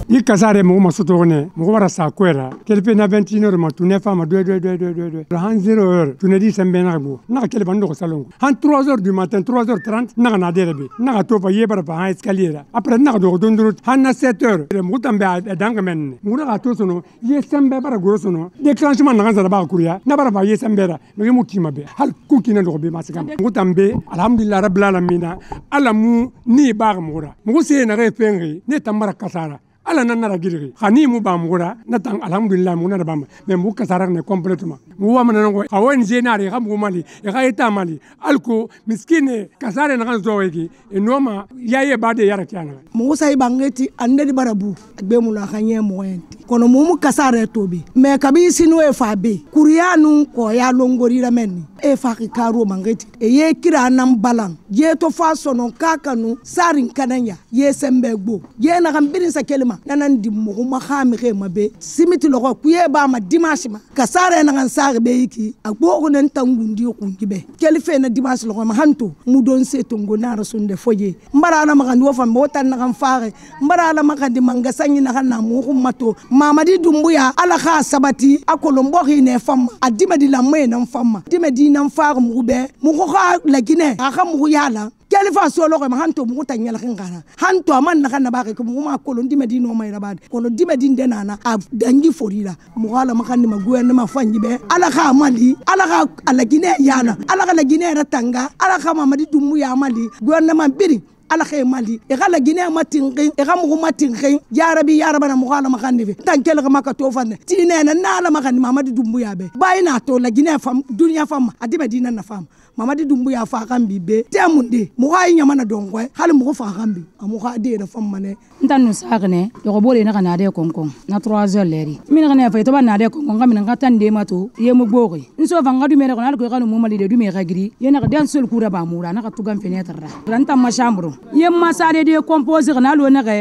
I kasare mo ma sotone mo wara sa kwera kelpe na 21h ma tune fama do han 0h tune di sembe na bo na kele bando ko salon han 3h du matin 3h30 na na derebe na to fa yebara pa han escalier après na do dondru han na 7h mo tambe danga men mo na to sono ye sembe bara go sono déclenchement na zara ba kuriya na bara ba ye sembe ra me mo kima be hal ku kina do be masikam mo tambe alhamdulillah rabbil alamin ala mu ni ba mo ra mo se na re pengi ne tambara kasara ala nanara girigi khani mu ba mugura natang alhamdulillah mu na bamba mais mu kasara ne complètement mu wa mana ngo awen jenari ga mu mali e ga eta mali alko miskine kasare na kan zoyeki e noma yaye bade yara kyana mu sai bangeti ande di barabu be mu la khanye mo enti kono mu kasare tobi mais kabi sinu e fa be kurianu ko ya longori la menni e fa ki karo mangeti e ye kira nan balan je to fa sono kakanu sarin kananya ye sembe gbo ye na kan birin sa kelma nanan di mo ma khami ke mabe simiti logo kuye ba ma dimanche ma kasare na kan sare be yiki agbo ko nan tangundi ko ngibe kelife na dimanche logo ma hanto mu don se tongo na rasunde foye mbara na magandi wo fam botan na kan faare mbara la magandi manga sanyi na kan na mo ko mato mamadi dumbuya ala kha sabati akolombo hine fam adima di la me na fam dime di na faare mu be mu ko kha la gine aka mu yala kelifa solo ko hanto mu tanyala ngara hanto man na kana ba ko mu ma ko ndi medino mai rabade ko ndi medinde nana a dangi forira mu hala makandi magwenne ma fanyi be ala ka mali ala ka ala gine yana ala ka la gine ratanga ala ka mamadi dumu ya mali gwenne ma biri ala khay mali e gala gine matinqi e gamu matinqi ya rabana mu hala makandi fe tankele ka maka to fanne tinena na ala makandi mamadi dumu ya be bayina to la gine fam dunya fam adi medina na fam mamadi dumbu ya fa kan bibe temunde mo ga nya mana dongwe hal mo fa kan bi amu ga de da fam mane ntanu sagne yo bole na kana de konkon na 3h leri min kana fa to ba na de konkon min ka tan de mato ye mo gbogi nso fa ngadu me na ko ko mo mali de du me ga giri ye na den sol kura ba mura na ka tugan fenêtre ra ran tam ma chambre ye ma sare de composer na lo na ga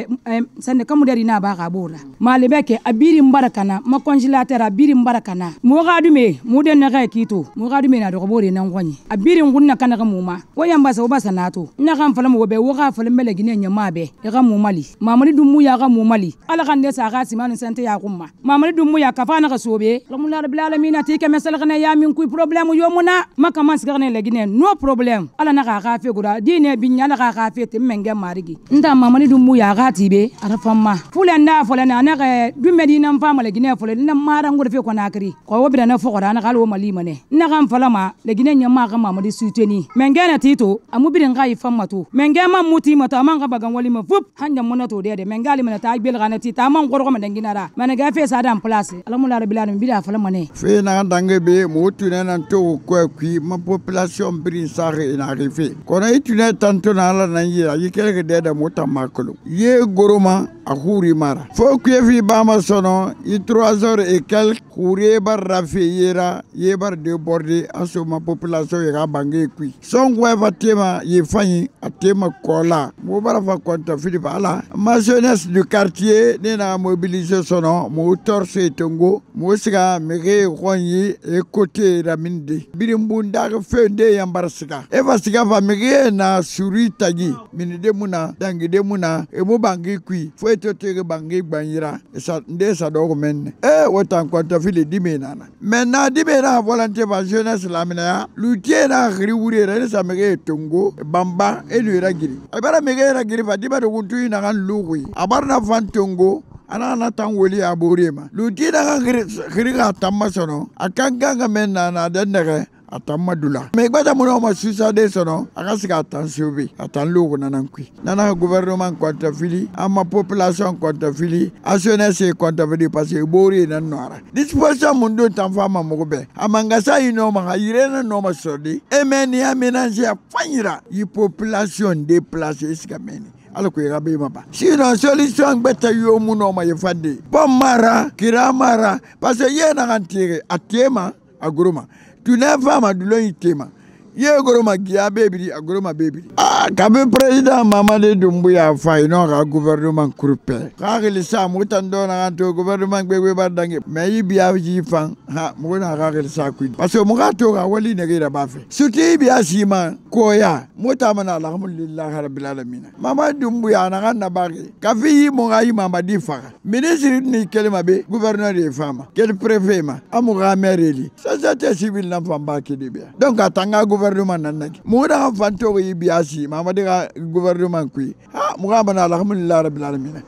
sande kamu de na ba ga bora mali beke abiri mbarakana ma congélateur abiri mbarakana mo ga du me mo de na ga kito mo ga du me na do bole na ngwani birin gunna kana muma wayamba sa obasa nato na kan fala mo be wo ga fala mele gine nyama be e ga mumali mamali dumu ya ga mumali ala kan de sa ga simanu sante ya kumma mamali dumu ya ka fana ga sobe alhamdulillah rabbil alamin ti ke mesal gane ya min ku problème yo muna maka man siga ne legine no problème ala na ga fe gura dine binya na ga fe te menge marigi nda mamali dumu ya ga tibe ara famma fulanda fulana na ga du medina fama legine fulana na mara ngor fe ko nakri ko wobira na fo gora na ga lo mali mane na kan fala ma legine nyama ga mamadi suteni mengena tito amubirin ga ifan mato mengema muti mato amanga bagan wali ma fup hanja monato de mengali mana ta gbel gana tita man gorgo ma danginara mana ga fe sa dan place alhamdulillah rabbil alamin bida fala mane fe na dange be mutu na to ko qui ma population brin sare ina rife kona itune tanto na la na yi kele de da mota makolo ye goroma akuri mara fo ku fi bama sono i 3h et quelques courir bar rafe yera ye bar de border aso ma population ya bange kui songwe fatema ye fanyi atema kola mo bara fa konta Philippe ala ma jeunesse du quartier ne na mobiliser sono mo torse tongo mo siga mege ronyi e côté raminde birimbunda fende yambar siga e va siga fa mege na suri tagi min de muna dangi de muna e mo bange kui fo to te bange gbanyira sa nde sa do men e wotan konta Philippe dimena maintenant dimena volonté va jeunesse la mina lutie na khiri wuri re sa mege tongo bamba e lu ragiri abara mege ragiri fa diba do kuntu na kan luwi abarna fan tongo ana na tan woli aborema lutie na khiri ga tamma sono akanga menna na dendere atamadula me gbada mo ma susa de sono akasika attention bi atan lugo nanankui nana gouvernement konta fili ama population konta fili jeunesse konta fili parce que bori na noara disposition mundo tan fama mo be amanga sa ino ma yirena no ma sodi e meni aménager afanyira yi population déplacée iskameni ala ko yabe maba sinon solution beta yo muno ma yefande pomara kiramara parce que yena ngantire atema agroma tu n'as pas ma douleur itema ye goroma giya bebiri a goroma bebiri kabe président Mamadi Doumbouya fay no ga gouvernement kurpe ka gili sa mutan do na to gouvernement gbegbe badange mais yi biya ji fan ha mo na ga gili sa ku parce que mo ga to ga wali ne ga ba fe suti biya sima koya mota mana alhamdulillah rabbil alamin Mamadi Doumbouya na ga na bagi ka fi mo ga yi Mamadi fa ministre ni kelma be gouverneur de fama quel préfet ma amuga mereli société civile na famba ki de biya donc atanga gouvernement nan nak mo da fanto yi biya si Mamadi ga gouvernement kui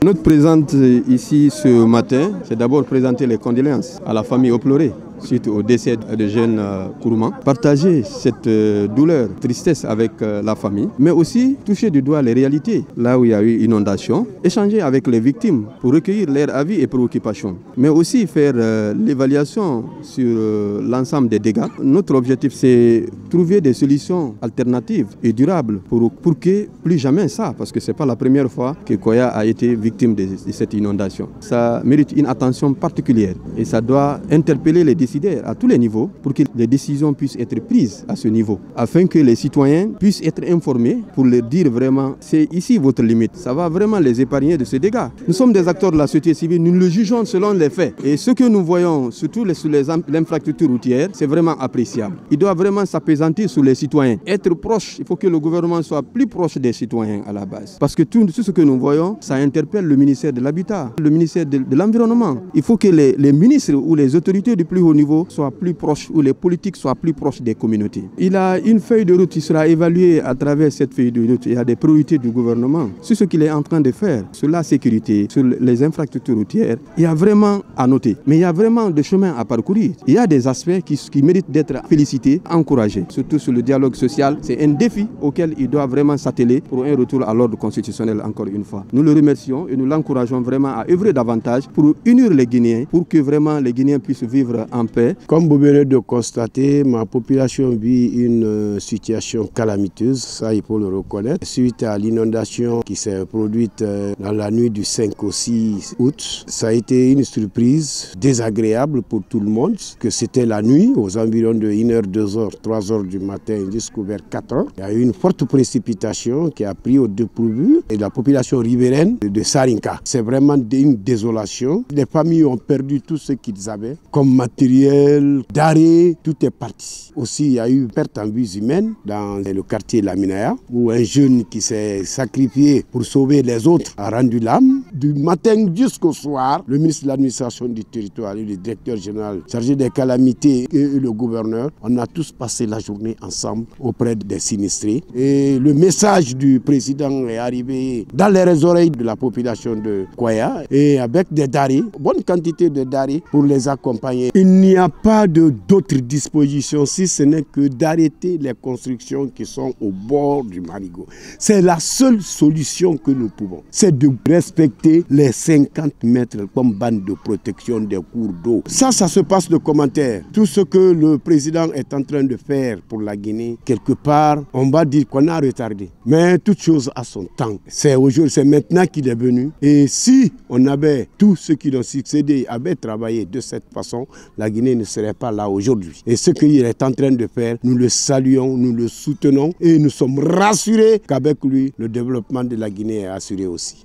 Notre présence ici ce matin, c'est d'abord présenter les condoléances à la famille au pleurer suite au décès de jeunes Kourouman. Partager cette douleur, tristesse avec la famille, mais aussi toucher du doigt les réalités, là où il y a eu inondation, échanger avec les victimes pour recueillir leurs avis et préoccupations, mais aussi faire l'évaluation sur l'ensemble des dégâts. Notre objectif, c'est trouver des solutions alternatives et durables pour que plus jamais ça, parce que ce n'est pas la première fois que Koya a été victime de cette inondation. Ça mérite une attention particulière et ça doit interpeller les décideurs à tous les niveaux pour que les décisions puissent être prises à ce niveau, afin que les citoyens puissent être informés pour leur dire vraiment c'est ici votre limite. Ça va vraiment les épargner de ces dégâts. Nous sommes des acteurs de la société civile, nous le jugeons selon les faits. Et ce que nous voyons, surtout sur l'infrastructure routière, c'est vraiment appréciable. Il doit vraiment s'apaisantir sur les citoyens. Être proche, il faut que le gouvernement soit plus proche des citoyens à la base. Parce que tout ce que nous voyons, ça interpelle le ministère de l'Habitat, le ministère de l'Environnement. Il faut que les ministres ou les autorités du plus haut niveau soient plus proches, ou les politiques soient plus proches des communautés. Il a une feuille de route qui sera évaluée à travers cette feuille de route. Il y a des priorités du gouvernement sur ce qu'il est en train de faire, sur la sécurité, sur les infrastructures routières. Il y a vraiment à noter, mais il y a vraiment des chemins à parcourir. Il y a des aspects qui méritent d'être félicités, encouragés, surtout sur le dialogue social. C'est un défi auquel il doit vraiment s'atteler pour un retour à l'ordre constitutionnel encore une fois. Nous le remercions et nous l'encourageons vraiment à œuvrer davantage pour unir les Guinéens, pour que vraiment les Guinéens puissent vivre en paix. Comme vous venez de constater, ma population vit une situation calamiteuse, ça il faut le reconnaître. Suite à l'inondation qui s'est produite dans la nuit du 5 au 6 août, ça a été une surprise désagréable pour tout le monde, que c'était la nuit, aux environs de 1h, 2h, 3h du matin jusqu'au vers 4h. Il y a eu une forte précipitation qui a pris au dépourvu et la population riveraine de Sarinka. C'est vraiment une désolation. Les familles ont perdu tout ce qu'ils avaient comme matériel, d'arrêt, tout est parti. Aussi, il y a eu perte en vies humaines dans le quartier Laminaya, où un jeune qui s'est sacrifié pour sauver les autres a rendu l'âme. Du matin jusqu'au soir, le ministre de l'administration du territoire et le directeur général chargé des calamités et le gouverneur, on a tous passé la journée ensemble auprès des sinistrés. Et le message du président est arrivé dans les oreilles de la population de Koya et avec des darés, bonne quantité de darés pour les accompagner. Il n'y a pas d'autres dispositions si ce n'est que d'arrêter les constructions qui sont au bord du Marigot. C'est la seule solution que nous pouvons. C'est de respecter les 50 mètres comme bande de protection des cours d'eau. Ça se passe de commentaires. Tout ce que le président est en train de faire pour la Guinée, quelque part, on va dire qu'on a retardé. Mais toute chose a son temps. C'est aujourd'hui, c'est maintenant qu'il est venu. Et si on avait tous ceux qui l'ont succédé, avaient travaillé de cette façon, la Guinée ne serait pas là aujourd'hui. Et ce qu'il est en train de faire, nous le saluons, nous le soutenons et nous sommes rassurés qu'avec lui, le développement de la Guinée est assuré aussi.